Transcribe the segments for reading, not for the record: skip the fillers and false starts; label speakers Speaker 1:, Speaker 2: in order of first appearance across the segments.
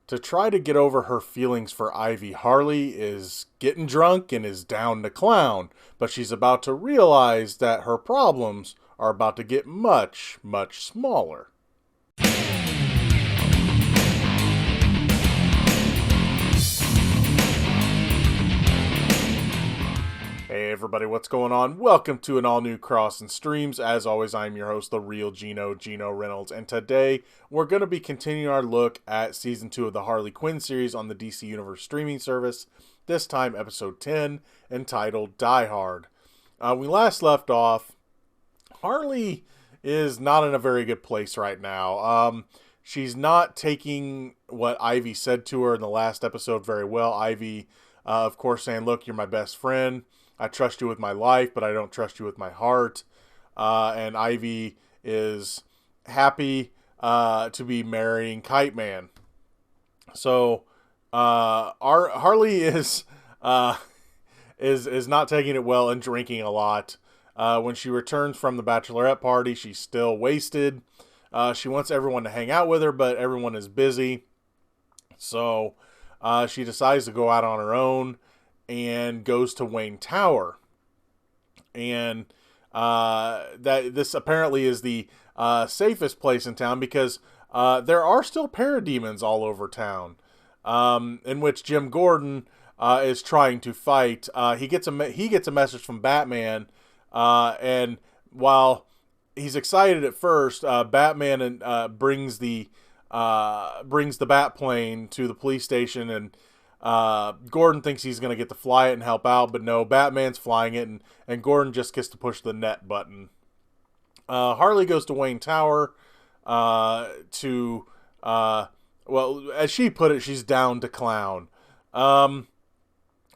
Speaker 1: To try to get over her feelings for Ivy, Harley is getting drunk and is down to clown, but she's about to realize that her problems are about to get much, much smaller. Hey everybody, what's going on? Welcome to an all-new Crossin Streams. As always, I'm your host, the real Gino Reynolds, and today we're going to be continuing our look at Season 2 of the Harley Quinn series on the DC Universe streaming service, this time Episode 10, entitled Die Hard. We last left off, Harley is not in a very good place right now. She's not taking what Ivy said to her in the last episode very well. Ivy, of course, saying, look, you're my best friend. I trust you with my life, but I don't trust you with my heart. And Ivy is happy to be marrying Kite Man. So Harley is not taking it well and drinking a lot. When she returns from the bachelorette party, she's still wasted. She wants everyone to hang out with her, but everyone is busy. So she decides to go out on her own and goes to Wayne Tower. And that this apparently is the safest place in town because there are still parademons all over town, in which Jim Gordon is trying to fight. He gets a message from Batman, and while he's excited at first, Batman brings the Batplane to the police station, and Gordon thinks he's going to get to fly it and help out, but no, Batman's flying it, and Gordon just gets to push the net button. Harley goes to Wayne Tower to, well, as she put it, she's down to clown.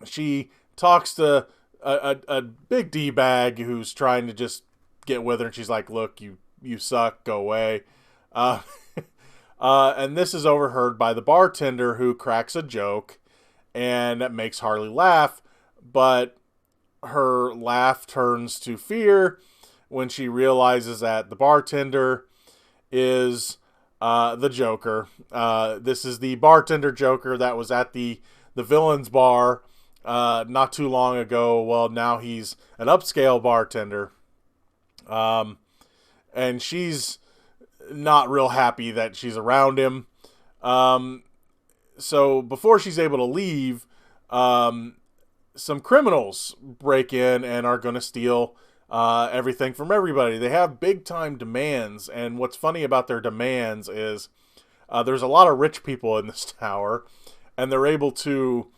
Speaker 1: She talks to a big D-bag who's trying to just get with her, and she's like, look, you suck, go away. And this is overheard by the bartender, who cracks a joke, and that makes Harley laugh, but her laugh turns to fear when she realizes that the bartender is the Joker. This is the bartender Joker that was at the villain's bar not too long ago. Well, now he's an upscale bartender. And she's not real happy that she's around him. So before she's able to leave, some criminals break in and are going to steal everything from everybody. They have big time demands, and what's funny about their demands is there's a lot of rich people in this tower, and they're able to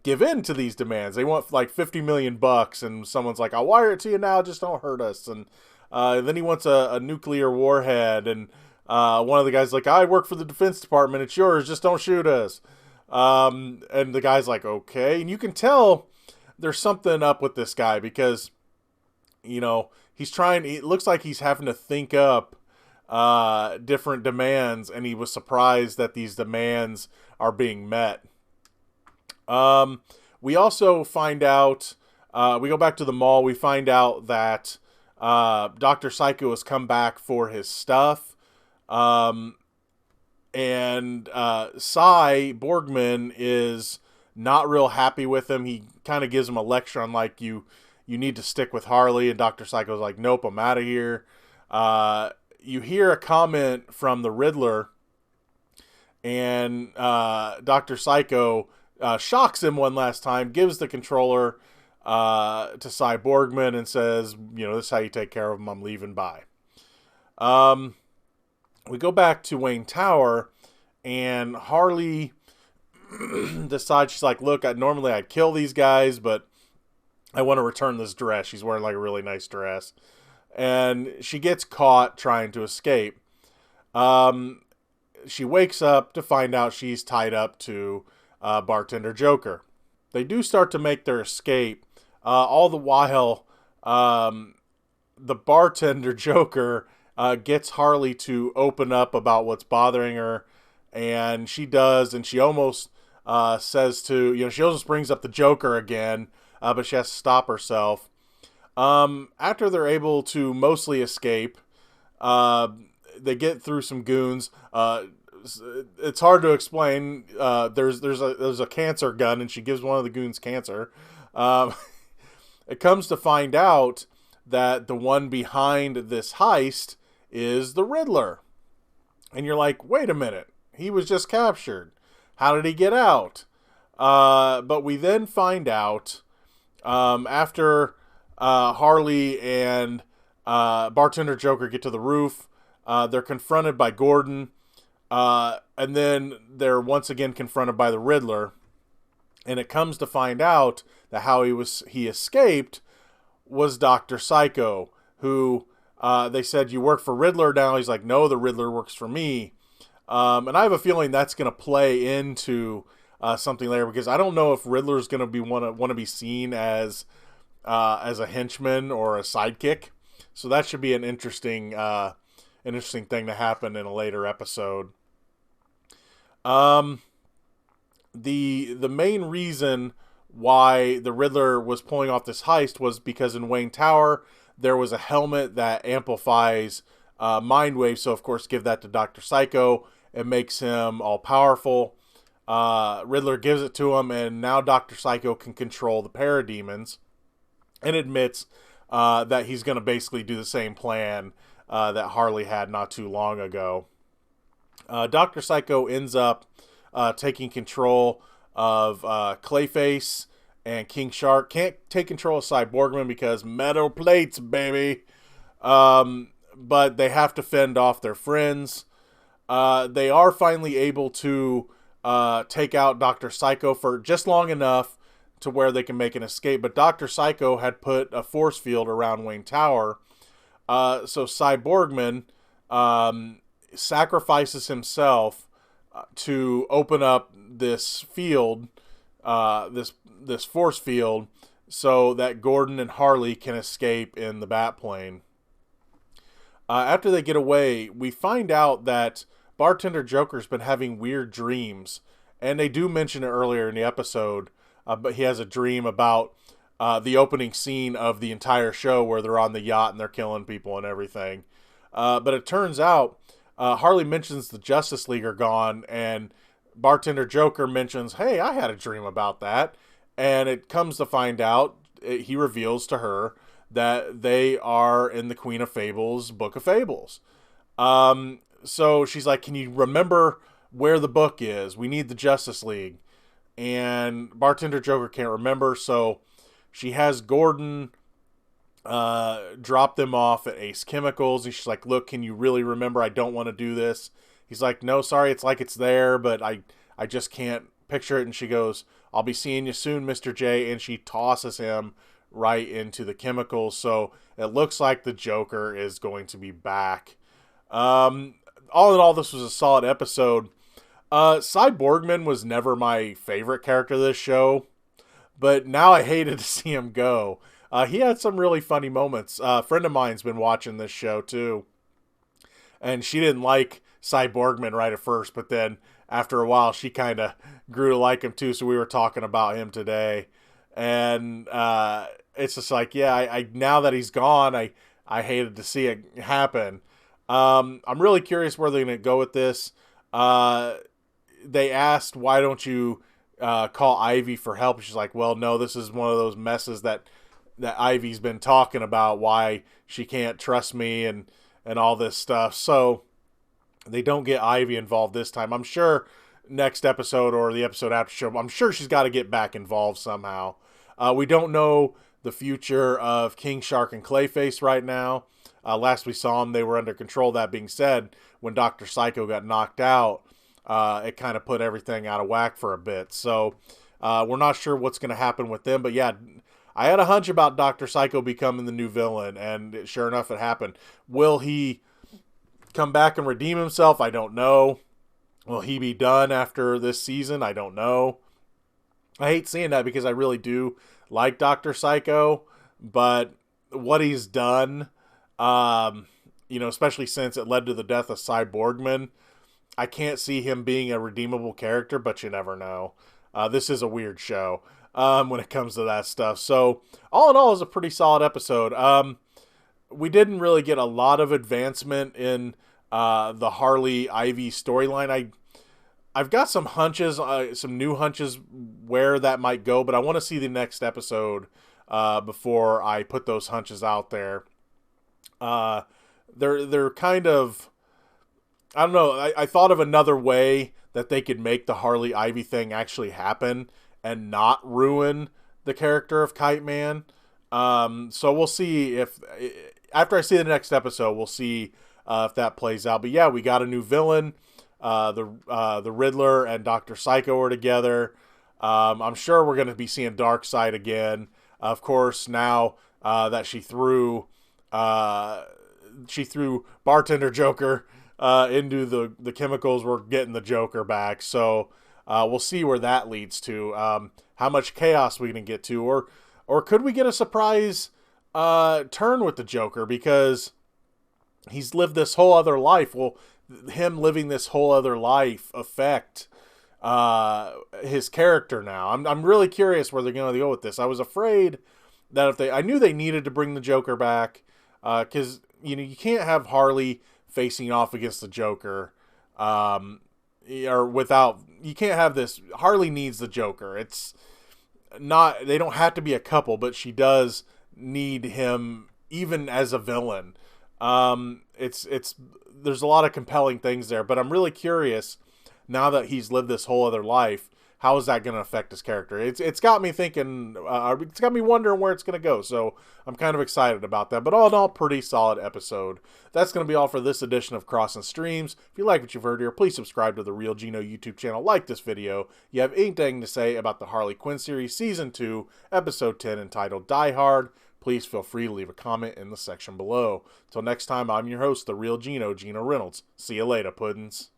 Speaker 1: give in to these demands. They want like $50 million, and someone's like, I'll wire it to you now, just don't hurt us. And then he wants a nuclear warhead, and one of the guys like, I work for the Defense Department, it's yours, just don't shoot us. And the guy's like, okay. And you can tell there's something up with this guy because, you know, it looks like he's having to think up different demands, and he was surprised that these demands are being met. We also find out, we go back to the mall, we find out that Dr. Psycho has come back for his stuff. And Cy Borgman is not real happy with him. He kind of gives him a lecture on like, you need to stick with Harley, and Dr. Psycho's like, nope, I'm out of here. You hear a comment from the Riddler, and Dr. Psycho shocks him one last time, gives the controller to Cy Borgman, and says, you know, this is how you take care of him, I'm leaving, bye. We go back to Wayne Tower, and Harley decides, she's like, look, normally I'd kill these guys, but I want to return this dress. She's wearing like a really nice dress. And she gets caught trying to escape. She wakes up to find out she's tied up to bartender Joker. They do start to make their escape. All the while, the bartender Joker gets Harley to open up about what's bothering her, and she does, and she almost says to, you know, she almost brings up the Joker again, but she has to stop herself. After they're able to mostly escape, they get through some goons. it's hard to explain. There's a cancer gun, and she gives one of the goons cancer. Um, it comes to find out that the one behind this heist is the Riddler. And you're like, wait a minute. He was just captured. How did he get out? But we then find out after Harley and Bartender Joker get to the roof, they're confronted by Gordon, and then they're once again confronted by the Riddler. And it comes to find out that how he escaped was Dr. Psycho, who they said, you work for Riddler now. He's like, no, the Riddler works for me. And I have a feeling that's going to play into something later, because I don't know if Riddler's going to want to be seen as a henchman or a sidekick. So that should be an interesting thing to happen in a later episode. The main reason why the Riddler was pulling off this heist was because in Wayne Tower there was a helmet that amplifies mind waves. So of course, give that to Dr. Psycho. It makes him all powerful. Riddler gives it to him, and now Dr. Psycho can control the parademons, and admits that he's going to basically do the same plan that Harley had not too long ago. Dr. Psycho ends up taking control of Clayface and King Shark. Can't take control of Cyborgman because metal plates, baby. But they have to fend off their friends. They are finally able to take out Dr. Psycho for just long enough to where they can make an escape. But Dr. Psycho had put a force field around Wayne Tower. So Cyborgman sacrifices himself to open up this field, this force field, so that Gordon and Harley can escape in the Batplane. After they get away, we find out that Bartender Joker's been having weird dreams, and they do mention it earlier in the episode, but he has a dream about the opening scene of the entire show where they're on the yacht and they're killing people and everything. But it turns out Harley mentions the Justice League are gone, and Bartender Joker mentions, hey, I had a dream about that. And it comes to find out, he reveals to her that they are in the Queen of Fables Book of Fables. So she's like, can you remember where the book is? We need the Justice League. And Bartender Joker can't remember, so she has Gordon drop them off at Ace Chemicals, and she's like, look, can you really remember? I don't want to do this. He's like, no, sorry, it's like it's there, but I just can't picture it. And she goes, I'll be seeing you soon, Mr. J, and she tosses him right into the chemicals. So it looks like the Joker is going to be back. All in all, this was a solid episode. Cyborgman was never my favorite character of this show, but now I hated to see him go. He had some really funny moments. A friend of mine's been watching this show too, and she didn't like Cyborgman right at first, but then after a while she kind of grew to like him too, so we were talking about him today. And it's just like, yeah, I now that he's gone, I hated to see it happen. I'm really curious where they're going to go with this. They asked, why don't you call Ivy for help? She's like, well, no, this is one of those messes that Ivy's been talking about, why she can't trust me and all this stuff. So they don't get Ivy involved this time. I'm sure next episode or the episode after show, I'm sure she's got to get back involved somehow. We don't know the future of King Shark and Clayface right now. Last we saw them, they were under control. That being said, when Dr. Psycho got knocked out, it kind of put everything out of whack for a bit. So we're not sure what's going to happen with them. But yeah, I had a hunch about Dr. Psycho becoming the new villain, and sure enough, it happened. Will he come back and redeem himself? I don't know. Will he be done after this season? I don't know. I hate seeing that because I really do like Dr. Psycho, but what he's done, especially since it led to the death of Cyborgman, I can't see him being a redeemable character, but you never know. This is a weird show when it comes to that stuff. So all in all, it was a pretty solid episode. We didn't really get a lot of advancement in the Harley Ivy storyline. I've got some hunches, some new hunches where that might go, but I want to see the next episode before I put those hunches out there. They're kind of, I don't know. I thought of another way that they could make the Harley Ivy thing actually happen and not ruin the character of Kite Man. So we'll see if after I see the next episode, we'll see if that plays out. But yeah, we got a new villain. The Riddler and Dr. Psycho are together. I'm sure we're going to be seeing Darkseid again. Of course, now that she threw Bartender Joker into the chemicals, we're getting the Joker back. So we'll see where that leads to. How much chaos we can get to, or could we get a surprise turn with the Joker because he's lived this whole other life? Will him living this whole other life affect his character now? I'm really curious where they're going to go with this. I was afraid that I knew they needed to bring the Joker back because you can't have Harley facing off against the Joker or without. You can't have this. Harley needs the Joker. It's not. They don't have to be a couple, but she does need him even as a villain. It's there's a lot of compelling things there, but I'm really curious now that he's lived this whole other life. How is that going to affect his character? It's got me thinking. It's got me wondering where it's going to go. So I'm kind of excited about that. But all in all, pretty solid episode. That's going to be all for this edition of Crossin Streams. If you like what you've heard here, please subscribe to the Real Gino YouTube channel. Like this video. You have anything to say about the Harley Quinn series Season 2, Episode 10, entitled Die Hard, please feel free to leave a comment in the section below. Till next time, I'm your host, the Real Gino, Gino Reynolds. See you later, puddins.